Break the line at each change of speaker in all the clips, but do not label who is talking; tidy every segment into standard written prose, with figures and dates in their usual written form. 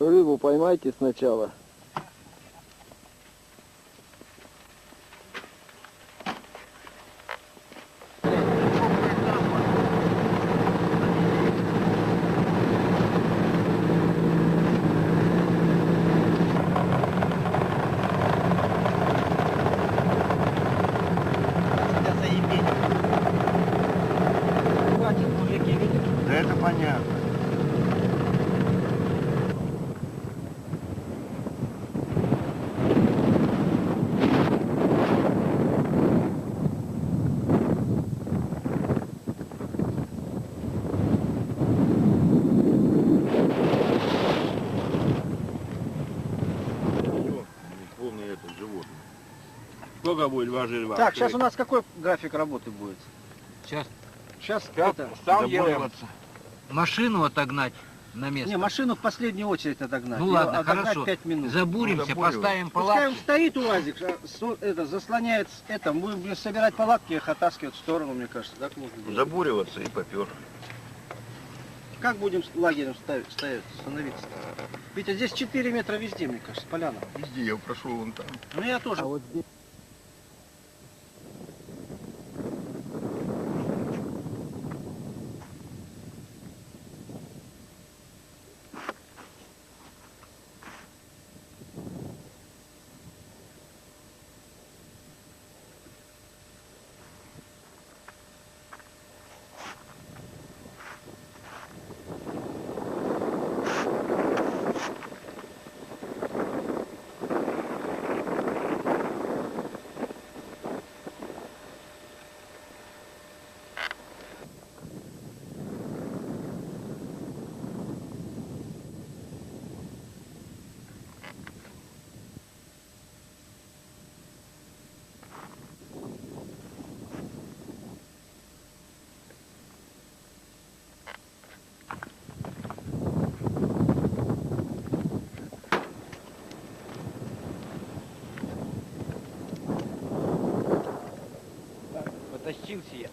Рыбу поймайте сначала.
Да это понятно. Полный этот животный.
Сколько будет важить рыба?
Так, сейчас у нас какой график работы будет? Сейчас это...
Сам делаем.
Машину отогнать на место.
Не, машину в последнюю очередь отогнать.
Ну
Её
ладно,
отогнать
хорошо.
5 минут.
Забуримся,
забуривать.
поставим
Пускай
палатку.
он стоит, УАЗик, это, заслоняет это. Мы будем собирать палатки, их оттаскивать в сторону, мне кажется. Так можно делать.
Забуриваться и попер.
Как будем лагерем становиться? Витя, здесь 4 метра везде, мне кажется, поляна.
Везде я прошел вон там.
Ну я тоже.
А вот здесь...
Потащился я.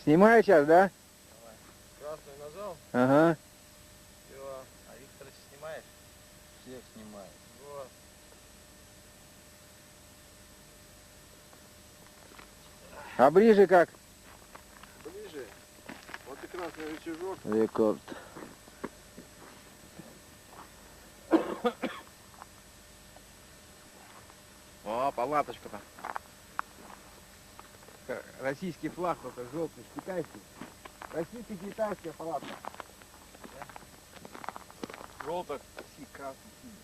Снимаю сейчас, да?
Красный нажал.
Ага.
Все. А Виктор снимаешь?
Всех снимает.
Вот.
А ближе как?
Ближе. Вот и красный рычажок.
Рекорд.
О, палаточка-то.
Российский флаг, только желтый, китайский. Российский китайская палатка.
Желток. Россия, красный, синий.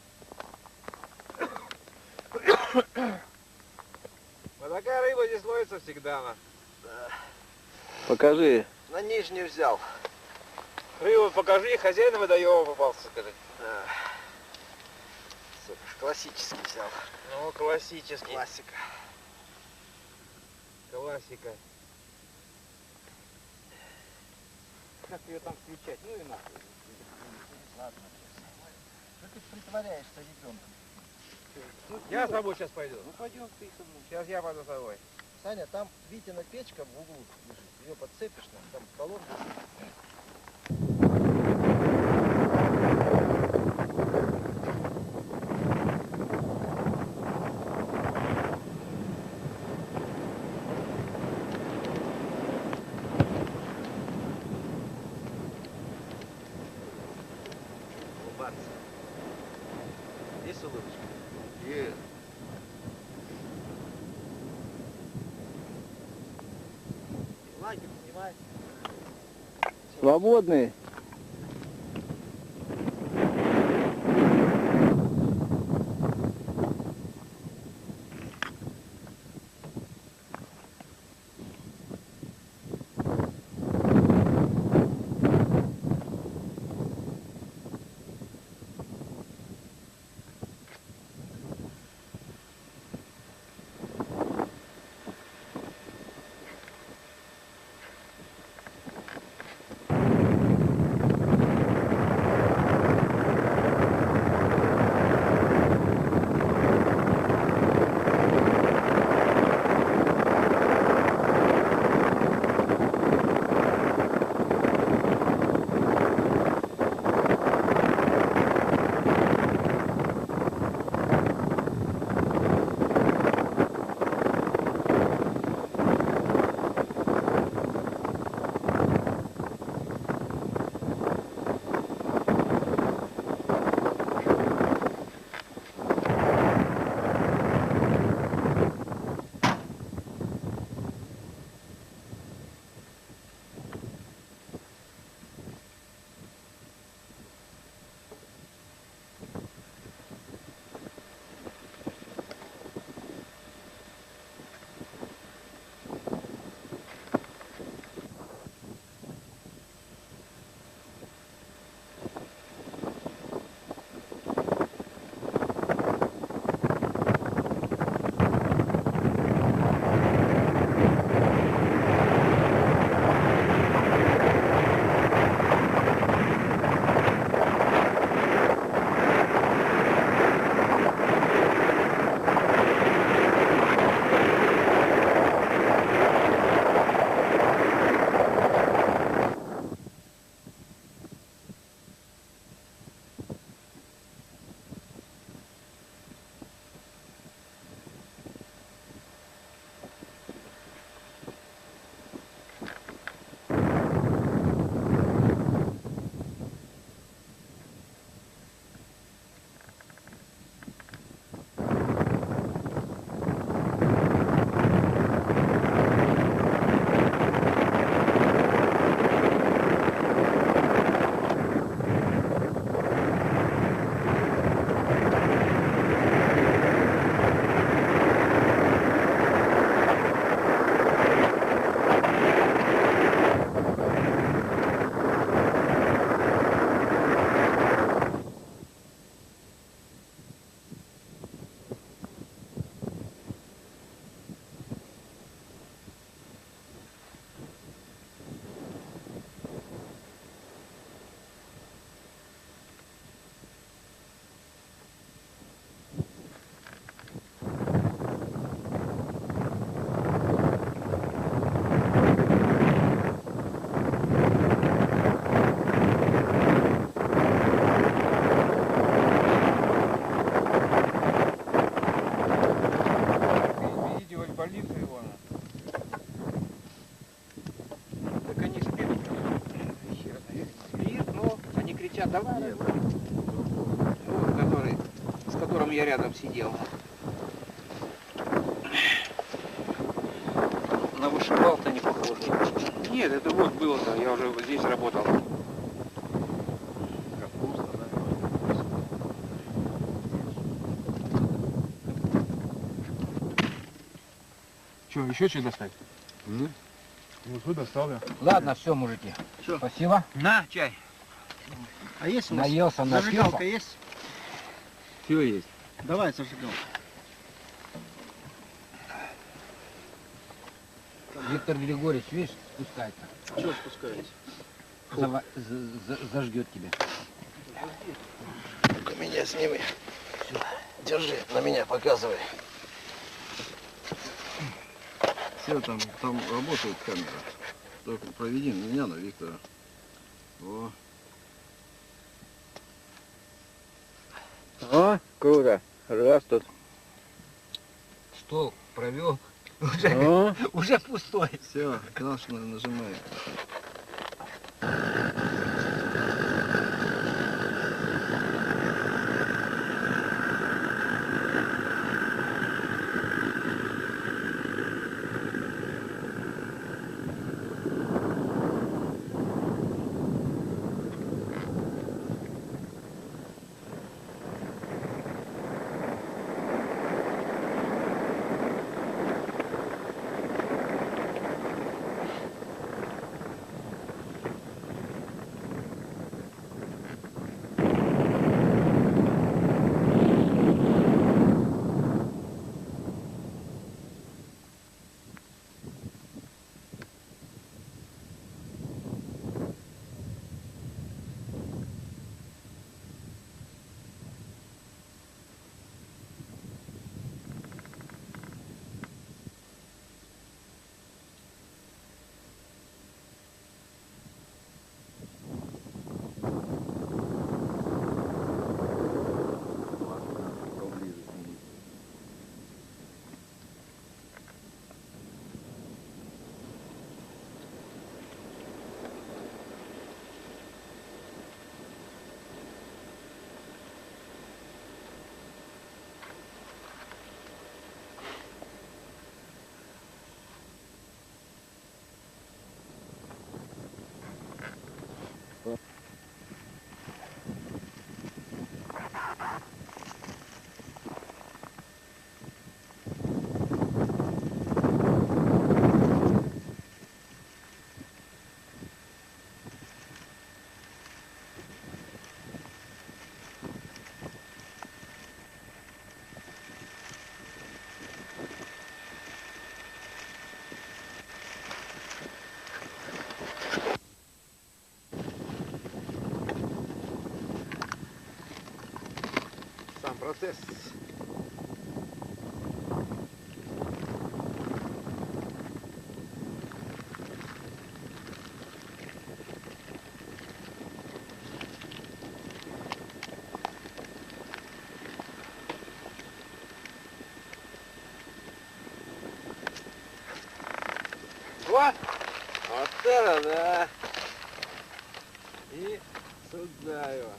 Вот такая рыба здесь ловится всегда.
Покажи.
На нижний взял.
Рыбу покажи, хозяин водоема попался, скажи.
Классический взял.
Ну, классический.
Классика.
Классика.
Как ее там включать? Ну и нахуй.
Ладно. Что ты притворяешься ребенком?
Я с тобой сейчас пойду.
Ну пойдем ты со мной.
Сейчас я пойду с тобой.
Саня, там Витина печка в углу лежит. Ее подцепишь, там колонн висит. Улыбаться. Есть улыбочка?
Есть.
Лагерь снимай.
Свободный.
давай.
Нет,
Вот, который, с которым я рядом сидел.
На вышибал-то не похоже.
Нет, это вот было-то, я уже вот здесь работал.
капуста, да?
Что, еще что достать?
Ну,
Ну, достал я.
Ладно, все, мужики.
Всё.
Спасибо.
На, чай.
А есть у нас
Наелся,
зажигалка
напился.
есть?
Все есть.
Давай зажигалку.
Виктор Григорьевич, видишь, спускается.
Чего спускаетесь?
Зажгет тебя.
Ну-ка меня сними. Держи, на меня показывай.
все там работает камера. Только проведи меня на Виктора. О,
О, круто. Раз тут.
Стол провел. Уже,
О,
уже пустой.
все, классно нажимай.
сам процесс.
Вот. Вот это да. И сюда его.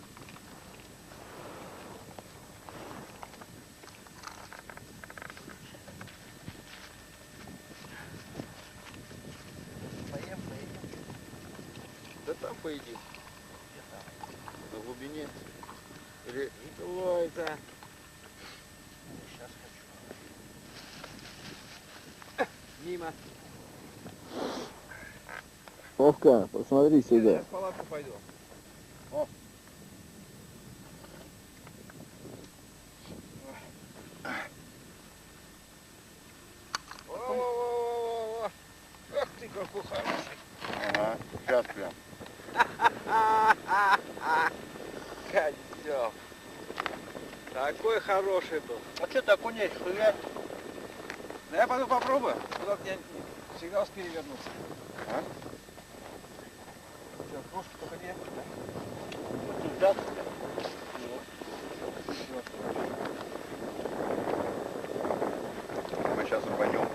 Да там поедим. На глубине. Или
Лойка. Мимо.
Вовка, посмотри
Я
сюда.
в палатку пойду. О. Ах ты какой хороший.
ага, сейчас прям.
Козел. Такой хороший был.
А что ты окуняешь, хуя?
Ну я пойду попробую. Куда мне всегда успею вернуться.
А?
Все, кружку только не.
Да.
Мы сейчас рванем.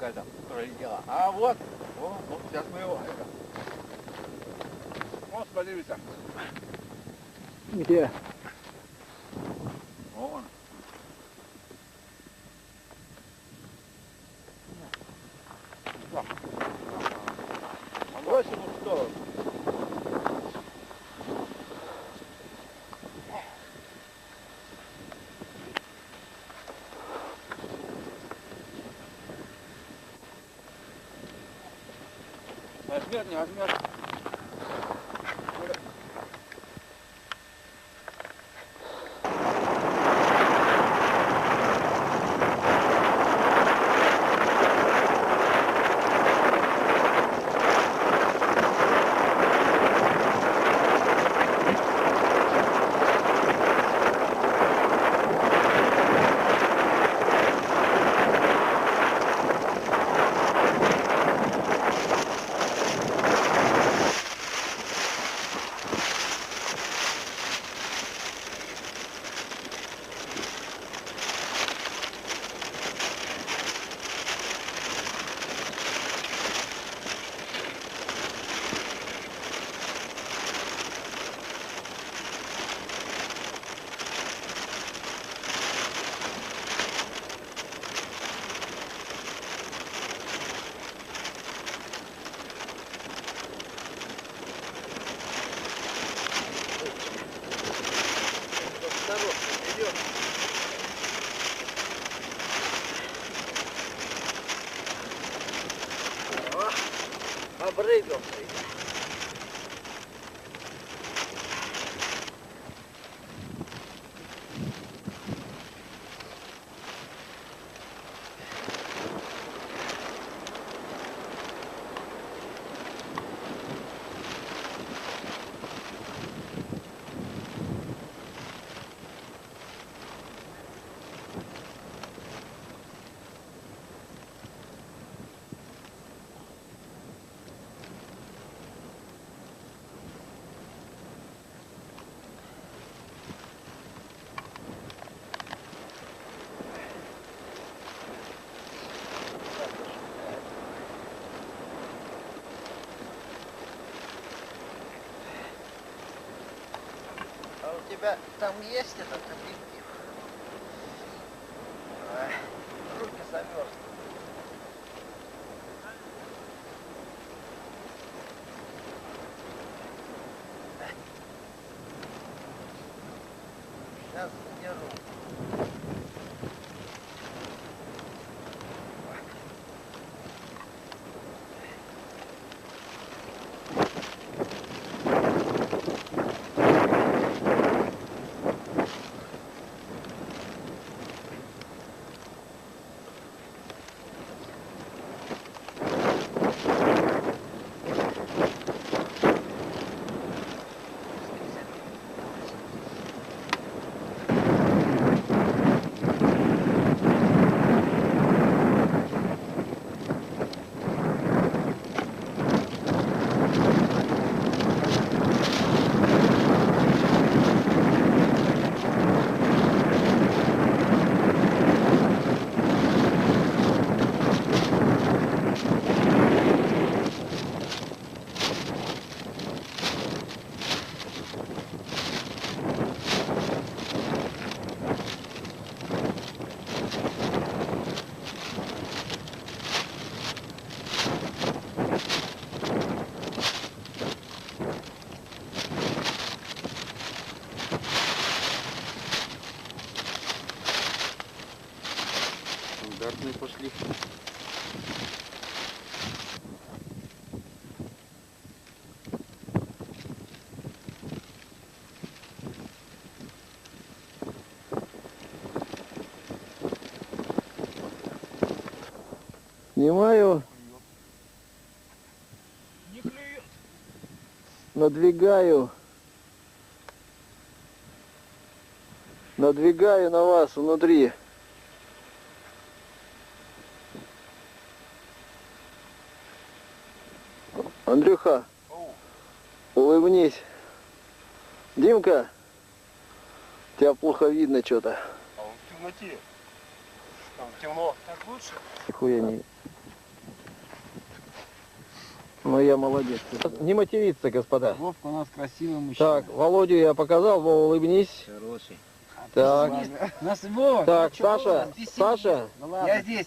какая-то пролетела. А вот, вот сейчас мы его...
Вот, смотрите.
Где?
Вон.
Брось ему в сторону.
Возьмет, не возьмет.
Обрыгался. А у тебя там есть этот объектив? Ай, руки замерзли. Сейчас заберу.
Стандартные пошли.
Снимаю.
Не клюет.
Надвигаю. Надвигаю на вас внутри. Андрюха, улыбнись. Димка, тебя плохо видно что-то.
А он в темноте. Там темно. Так лучше?
Нихуя не...
Ну я молодец. Не материться, господа.
Вовка у нас красивый мужчина.
Так, Володю я показал, Вова, улыбнись.
Хороший.
Так,
Нас Вова.
так,
ну чё,
Саша,
Вова, здесь
Саша,
сидит. Ну ладно.
Я здесь.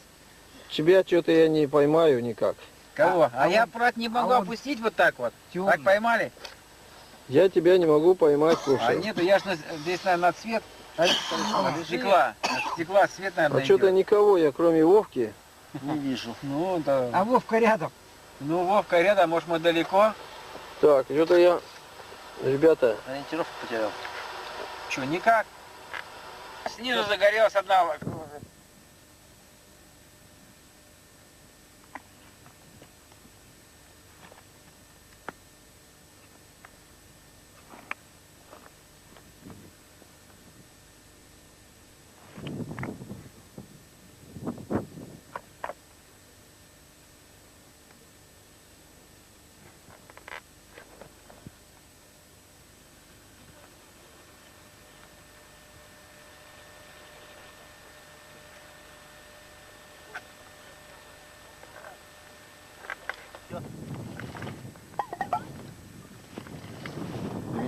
тебя что-то я не поймаю никак.
Кого? А, я,
он-
брат, не могу
он
опустить вот так вот.
Тёмный.
Так поймали?
Я тебя не могу поймать,
А
слушай.
нету, я ж здесь, наверное, на цвет стекла. От стекла свет, наверное,
А что-то
идет.
никого, я кроме Вовки.
Не вижу.
Ну, да.
А Вовка рядом.
Ну, Вовка рядом, может, мы далеко.
Так, что-то я, ребята,
Ориентировку потерял.
Че, никак? Снизу загорелась одна.
ты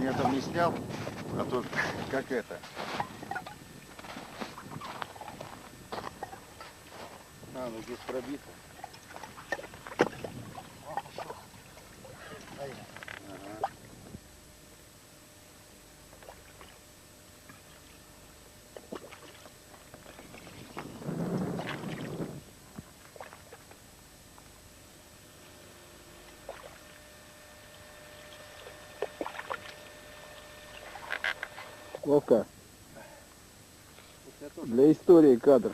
меня там не снял, а то как это.
А, ну здесь пробито.
Вовка, для истории кадр.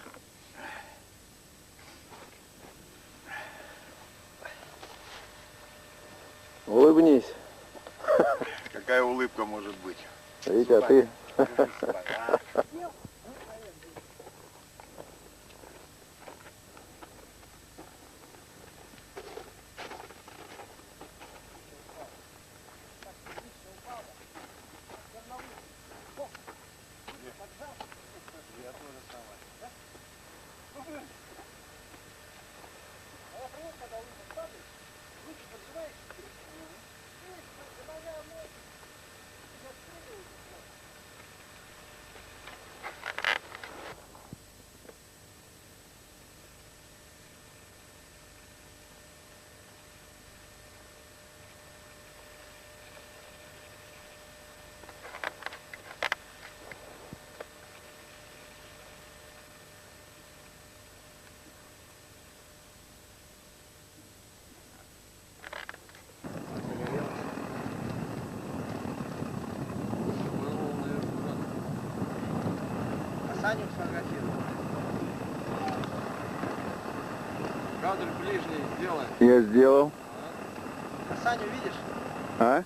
Улыбнись.
Какая улыбка может быть?
Витя, ты...
А Саню сфотографировал.
Кадр ближний сделай.
Я сделал.
А Саню видишь?
А?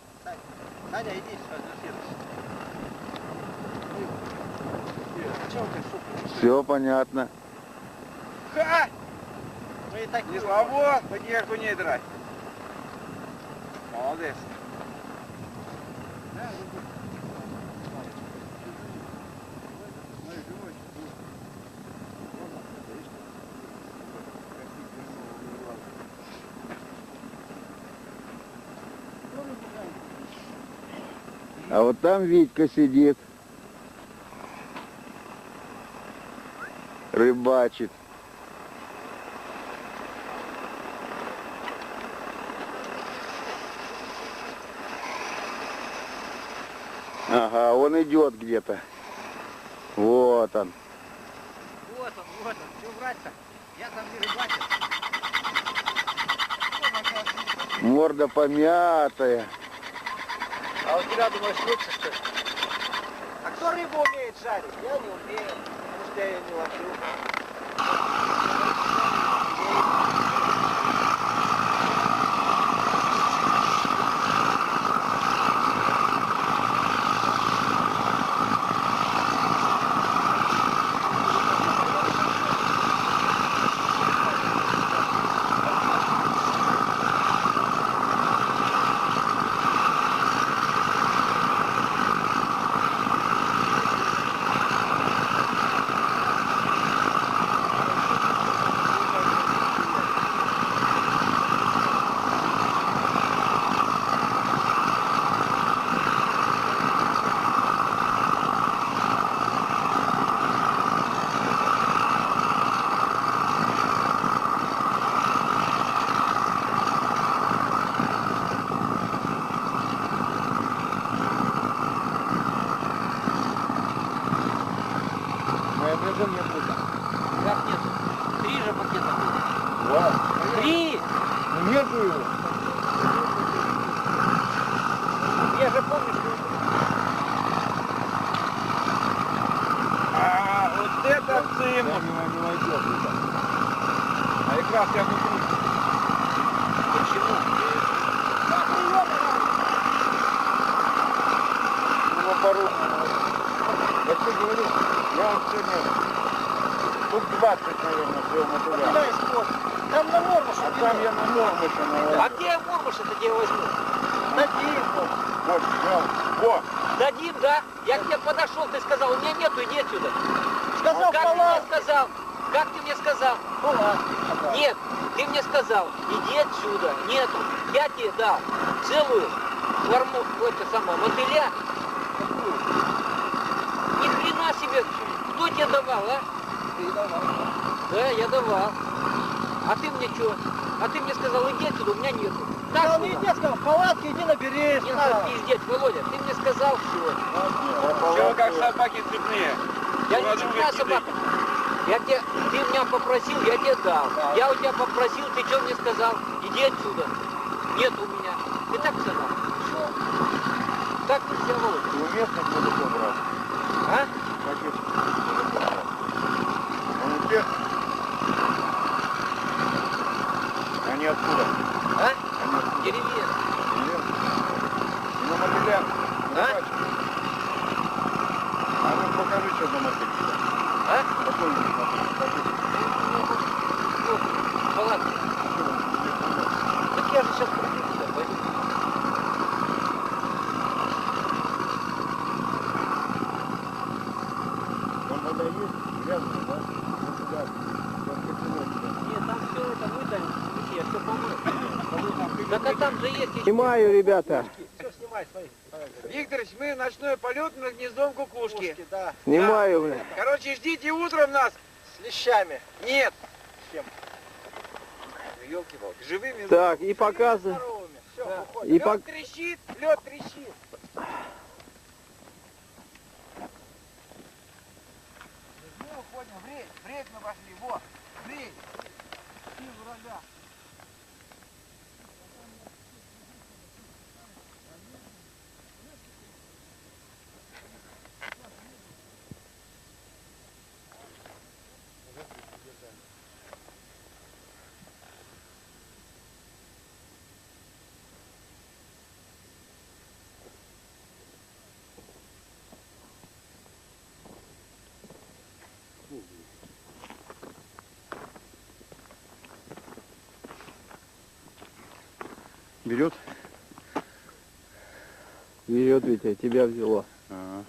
Саня, иди сфотографируйся. А чего ты, сука?
Все понятно.
Ха!
Мы и так
Не слабо, таких окуней драть. Молодец.
А вот там Витька сидит. Рыбачит. Ага, он идет где-то. Вот он.
Вот он. Чего врать-то? Я там не рыбачил.
Морда помятая.
А у тебя, думаешь, лучше, что ли? А кто рыбу умеет жарить? Я не умею. Потому что я ее не ловлю.
Покажи мне путь.
Как нет? 3 же пакета было.
Вот.
3!
Ну нету его.
Я же помню, что...
Вот это цимус.
Не войдет никак.
А якраз я внутри.
Почему?
Его по-русски. Я что говорю, я вот сегодня тут 20, наверное, своего мотора.
Куда испорт? Там на Мормуше.
А там я на Мормуше навалил.
А где я Мормуш-то где я возьму?
Дадим.
Вот, взял. Во!
Дадим, да? Я к тебе подошел, ты сказал, у меня нету, иди отсюда.
Сказал
Как ты мне
палатку.
сказал? Как ты мне сказал?
Палатку.
Нет, ты мне сказал, иди отсюда, нету. Я тебе дал целую форму, это самое, мотыля. Ни хрена себе, кто тебе давал, а?
Ты давай.
Да, я давал. А ты мне что? А ты мне сказал, иди отсюда, у меня нету. Так
Сказал, не иди, сказал, палатки иди набери.
не надо пиздеть, Володя, ты мне сказал все.
Чего как собаки цепные?
Я не цепная собака. Ты меня попросил, я тебе дал. Я у тебя попросил, ты что мне сказал? Иди отсюда. Нет у меня. Ты так сказал. Все. Так нельзя, Володя.
Ты уместно буду брать?
А?
Пакет. Он у всех? Они откуда?
А?
Они откуда?
Деревья.
На мотылях.
А?
А ну покажи, что за мотыль.
А?
Какой у них мотыль? Покажи.
Палатка. Так я же сейчас приду сюда, пойду.
Там вода есть? Грязная, да? Вот сюда.
Нет, там все это выдали. Я все помыл. Так а там же есть еще.
Снимаю, ребята.
Все, снимай свои.
Викторович, мы ночной полет над гнездом кукушки.
Пушки, да.
Снимаю, бля.
Короче, ждите утром нас.
С лещами.
Нет.
С чем?
Елки-палки, живыми.
Так, и показывай.
Здоровыми. Все, уходим.
И
Лед
пок...
трещит, лед трещит. Мы уходим в рейд. В рейд мы пошли. Вот. В рейд. Сил врага.
Берет?
Берет, Витя, тебя взяло.
Ага.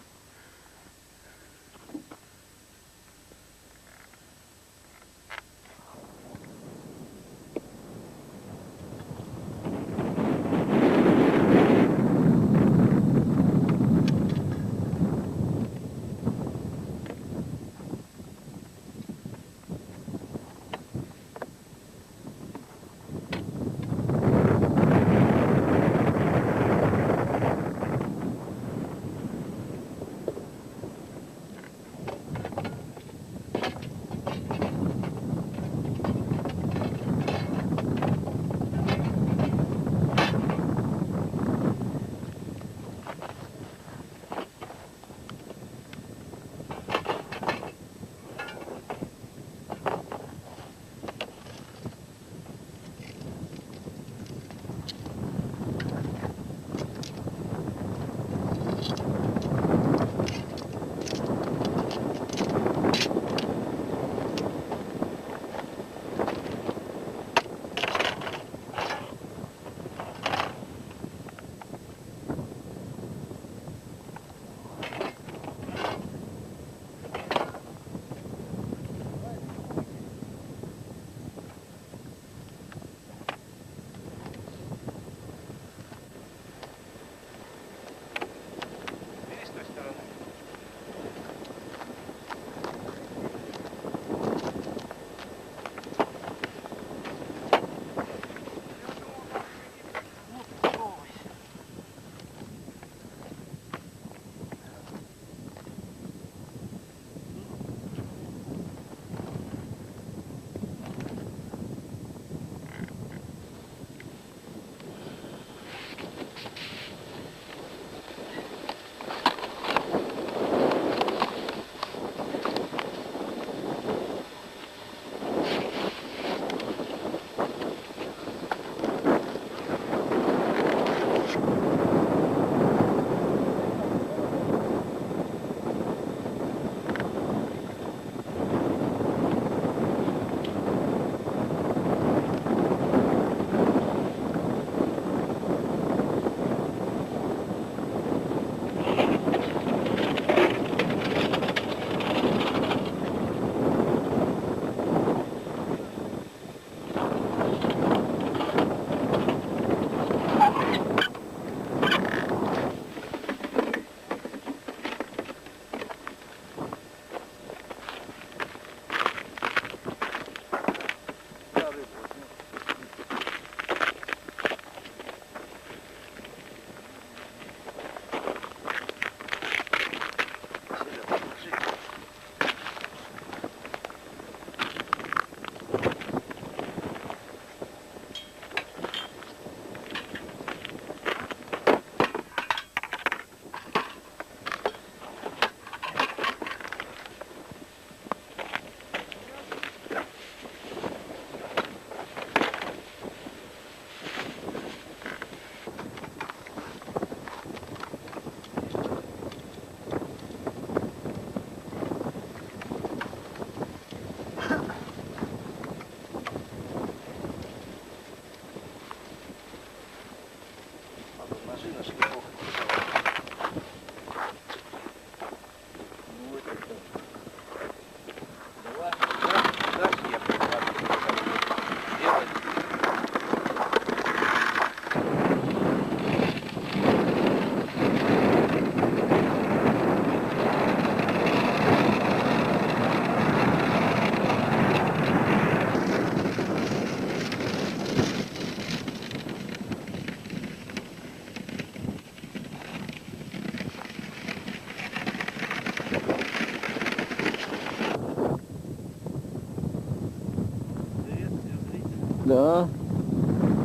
Да.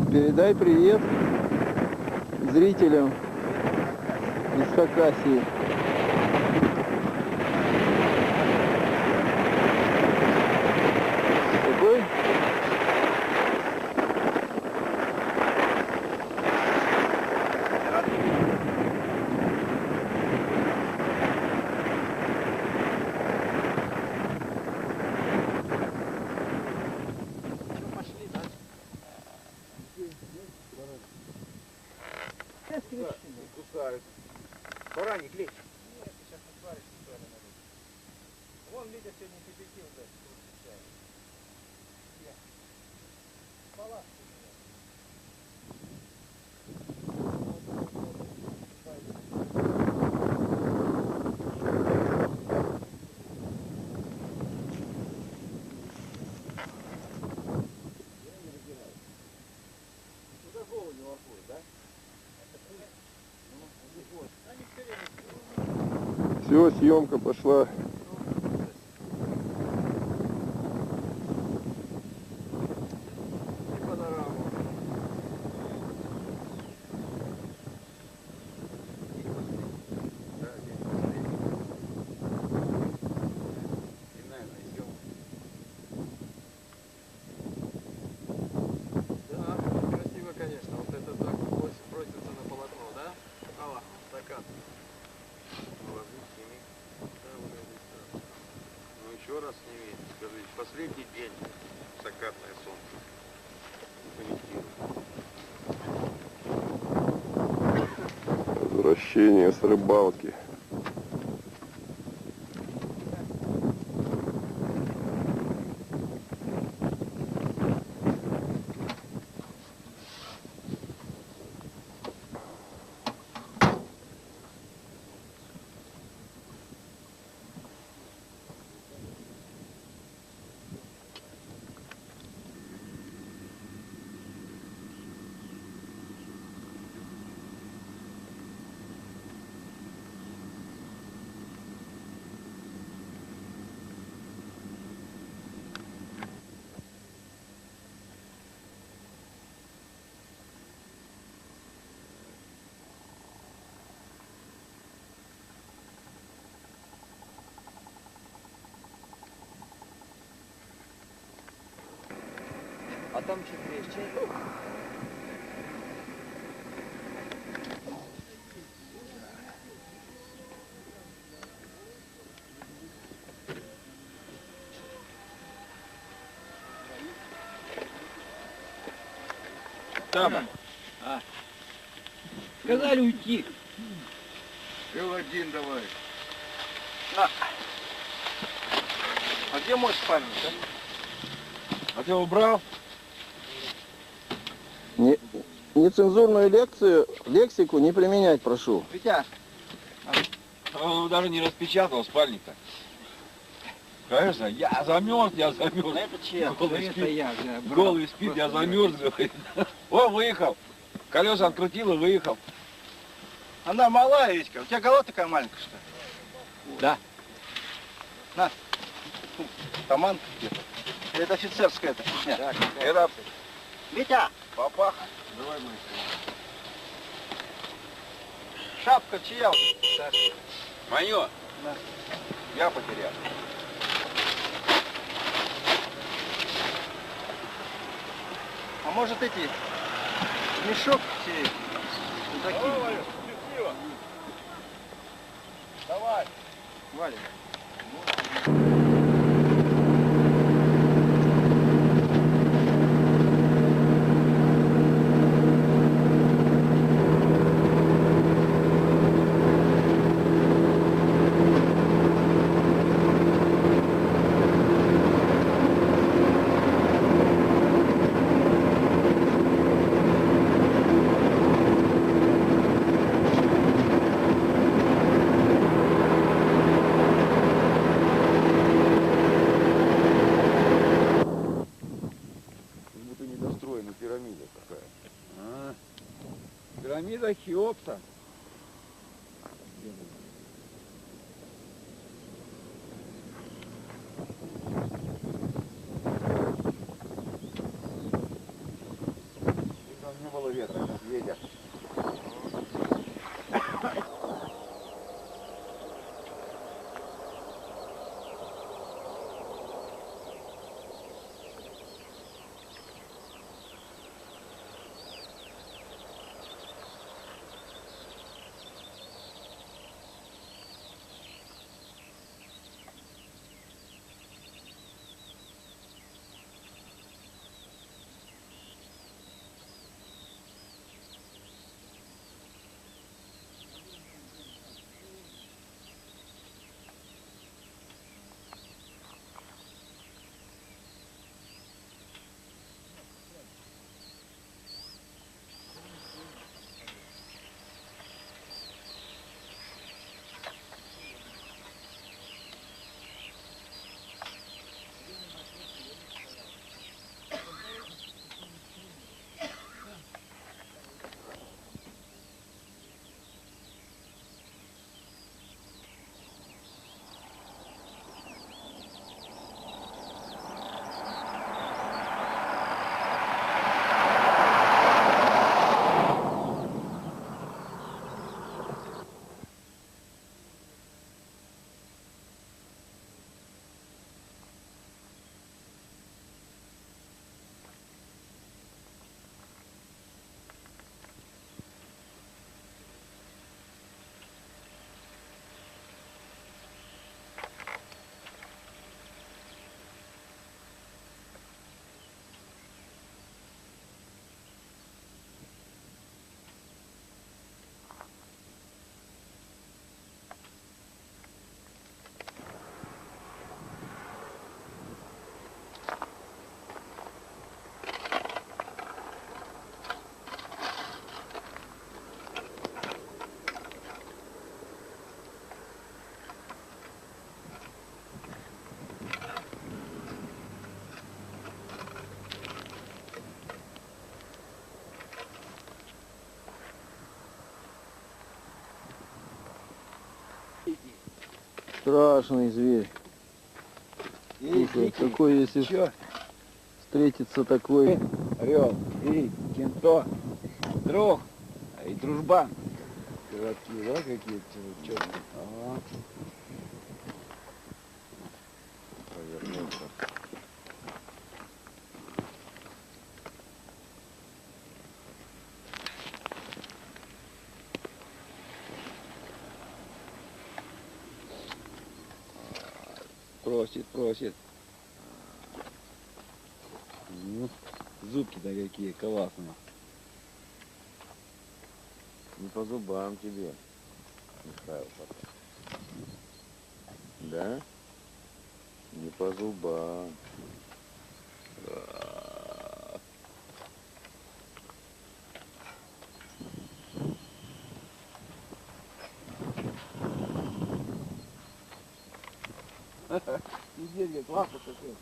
Передай привет зрителям из Хакасии. Какой?
Кусают. Бараник, лечь.
Вон, Витя сегодня кипятил, да, чай. Палатку.
Все, съемка пошла.
Красиво, конечно. Вот это так просится на полотно, да? Алла, стакан.
Ну еще раз сними, скажи, последний день, закатное солнце.
Возвращение с рыбалки.
А там что-то есть чай?
Там,
Сказали уйти.
Л1 давай.
А где мой спальник,
А ты убрал?
Нецензурную лексику не применять, прошу.
Витя,
Он даже не распечатал спальник-то. Конечно, я замерз.
это чья?
Голый
Это
спит.
я.
Голый спит, я замерз. О, выехал. Колеса открутил и выехал.
Она малая, Витька. У тебя голова такая маленькая, что ли?
Да.
На. Таман где-то. Или это офицерская эта фигня?
Это
Витя,
папаха. Давай, мой.
шапка чья?
Мое.
Да.
Я потерял.
А может эти мешок все закинуть?
Давай.
Валя.
Пирамида такая.
Пирамида Хеопса. ветра сейчас едет.
Страшный зверь. Слушай, какой, если
Чё?
встретится такой...
Орел, и кенто, друг, и дружбан. Короткие, да, какие черные? Ага. Повернулся. Просит. Ну, зубки-то какие классные.
Не по зубам тебе, Михаил, пока. Да? Не по зубам.
Сиденье классно такое.